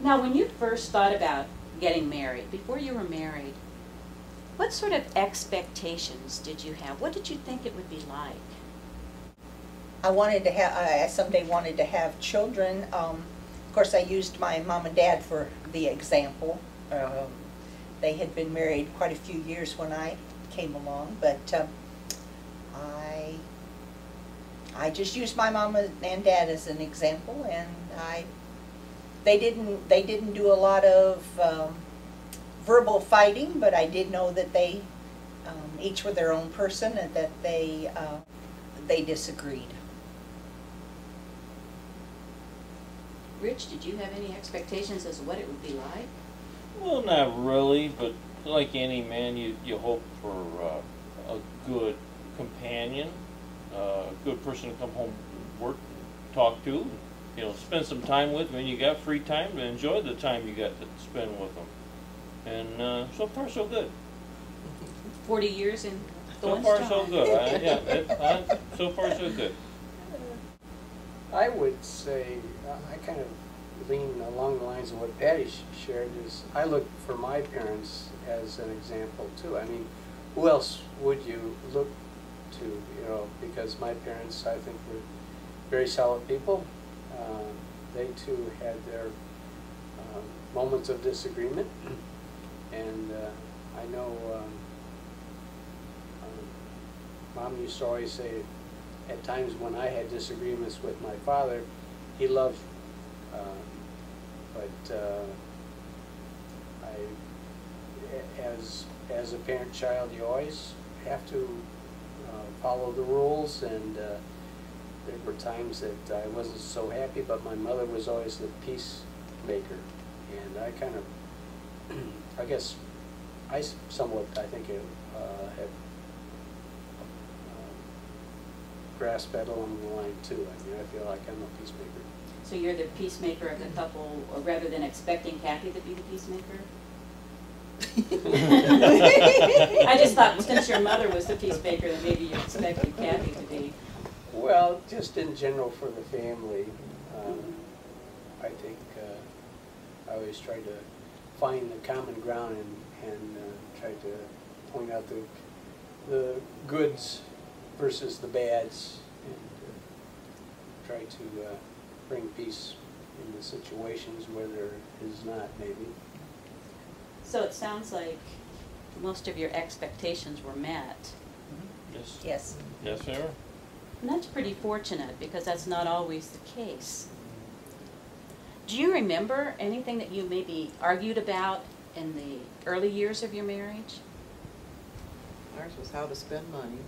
Now, when you first thought about getting married, before you were married, what sort of expectations did you have? What did you think it would be like? I wanted to have, I someday wanted to have children. Of course, I used my mom and dad for the example. They had been married quite a few years when I came along, but I just used my mom and dad as an example, and they didn't do a lot of verbal fighting, but I did know that they each were their own person and that they disagreed. Rich, did you have any expectations as to what it would be like? Well, not really, but like any man, you hope for a good companion, a good person to come home, work, talk to, spend some time with when you got free time, to enjoy the time you got to spend with them. And so far, so good. 40 years in so far, so good. So far, so good. I would say, I kind of lean along the lines of what Patty shared, is I look for my parents as an example too. I mean, who else would you look to, because my parents, I think, were very solid people. They too had their moments of disagreement, and I know Mom used to always say, at times when I had disagreements with my father, he loved, but as a parent-child, you always have to follow the rules, and there were times that I wasn't so happy, but my mother was always the peacemaker, and I kind of, I guess, I think, have grasped that along the line too. I mean, I feel like I'm a peacemaker. So you're the peacemaker of the couple, or rather than expecting Kathy to be the peacemaker? I just thought since your mother was the peacemaker, that maybe you expected Kathy to be. Well, just in general for the family, I think I always try to find the common ground and try to point out the goods versus the bads, and try to bring peace in the situations where there is not, maybe. So it sounds like most of your expectations were met. Yes. Yes. Yes, they are. And that's pretty fortunate, because that's not always the case. Do you remember anything that you maybe argued about in the early years of your marriage? Ours was how to spend money.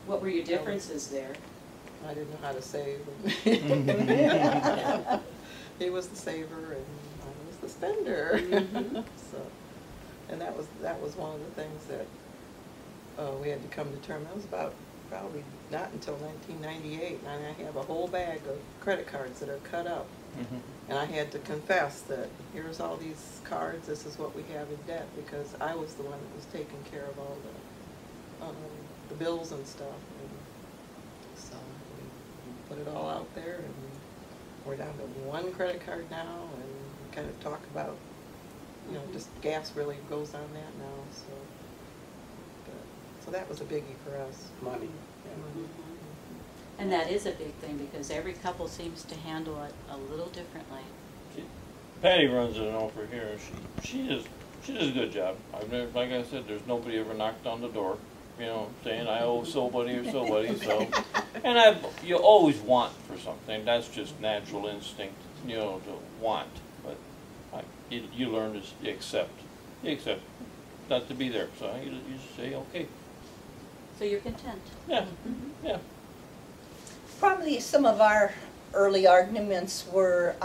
What were your differences there? I didn't know how to save. He was the saver and I was the spender. Mm-hmm. And that was one of the things that we had to come to terms. That was about probably not until 1998, and I have a whole bag of credit cards that are cut up. Mm-hmm. And I had to confess that here's all these cards, this is what we have in debt, because I was the one that was taking care of all the bills and stuff. And so we put it all out there, and we're down to one credit card now, and we kind of talk about, just gas really goes on that now. So that was a biggie for us. Money. Mm-hmm. And that is a big thing, because every couple seems to handle it a little differently. Patty runs it over here, and she does a good job. Like I said, there's nobody ever knocked on the door, saying I owe somebody or somebody. So, and you always want for something. That's just natural instinct, to want. But you learn to accept. You accept not to be there. So you just say okay. So you're content. Yeah. Mm-hmm. Yeah. Probably some of our early arguments were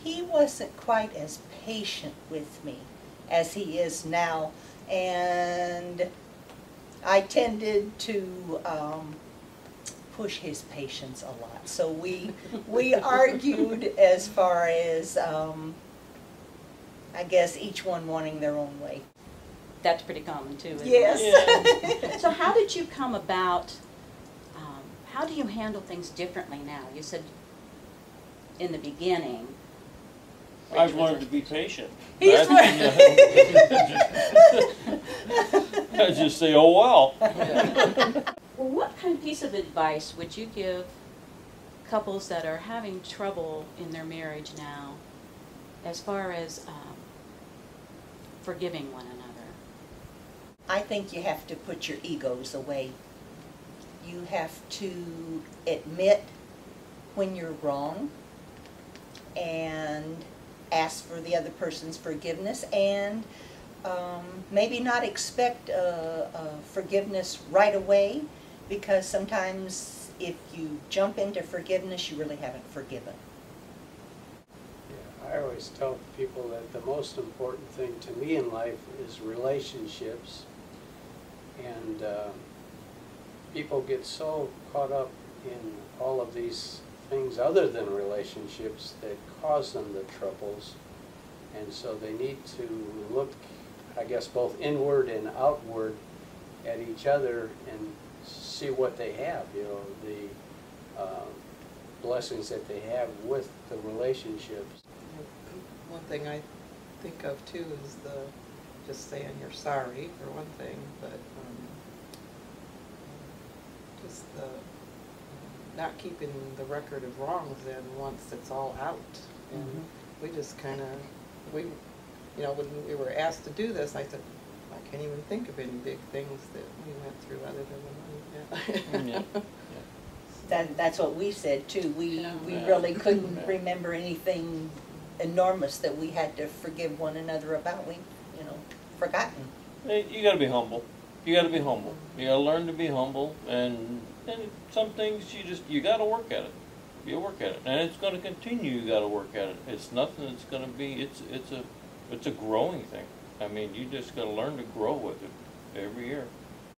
he wasn't quite as patient with me as he is now, and I tended to push his patience a lot. So we argued as far as I guess each one wanting their own way. That's pretty common too, isn't Yes. it? So how did you come about how do you handle things differently now? You said in the beginning. I've learned to be patient. He's I just say, oh well. Well, what kind of piece of advice would you give couples that are having trouble in their marriage now as far as forgiving one another? I think you have to put your egos away. You have to admit when you're wrong and ask for the other person's forgiveness, and maybe not expect forgiveness right away, because sometimes if you jump into forgiveness, you really haven't forgiven. Yeah, I always tell people that the most important thing to me in life is relationships, and people get so caught up in all of these things other than relationships that cause them the troubles, and so they need to look, I guess, both inward and outward at each other and see what they have, you know, the blessings that they have with the relationships. One thing I think of too is just saying you're sorry for one thing, but just the not keeping the record of wrongs in once it's all out. And we just kind of, when we were asked to do this, I said, I can't even think of any big things that we went through other than the money. Yeah. That's what we said too. We really couldn't remember anything enormous that we had to forgive one another about. We, forgotten. You got to be humble. You got to be humble. You got to learn to be humble, and some things you got to work at it. You work at it, and it's going to continue. You got to work at it. It's nothing that's going to be. It's a growing thing. I mean, you just got to learn to grow with it every year.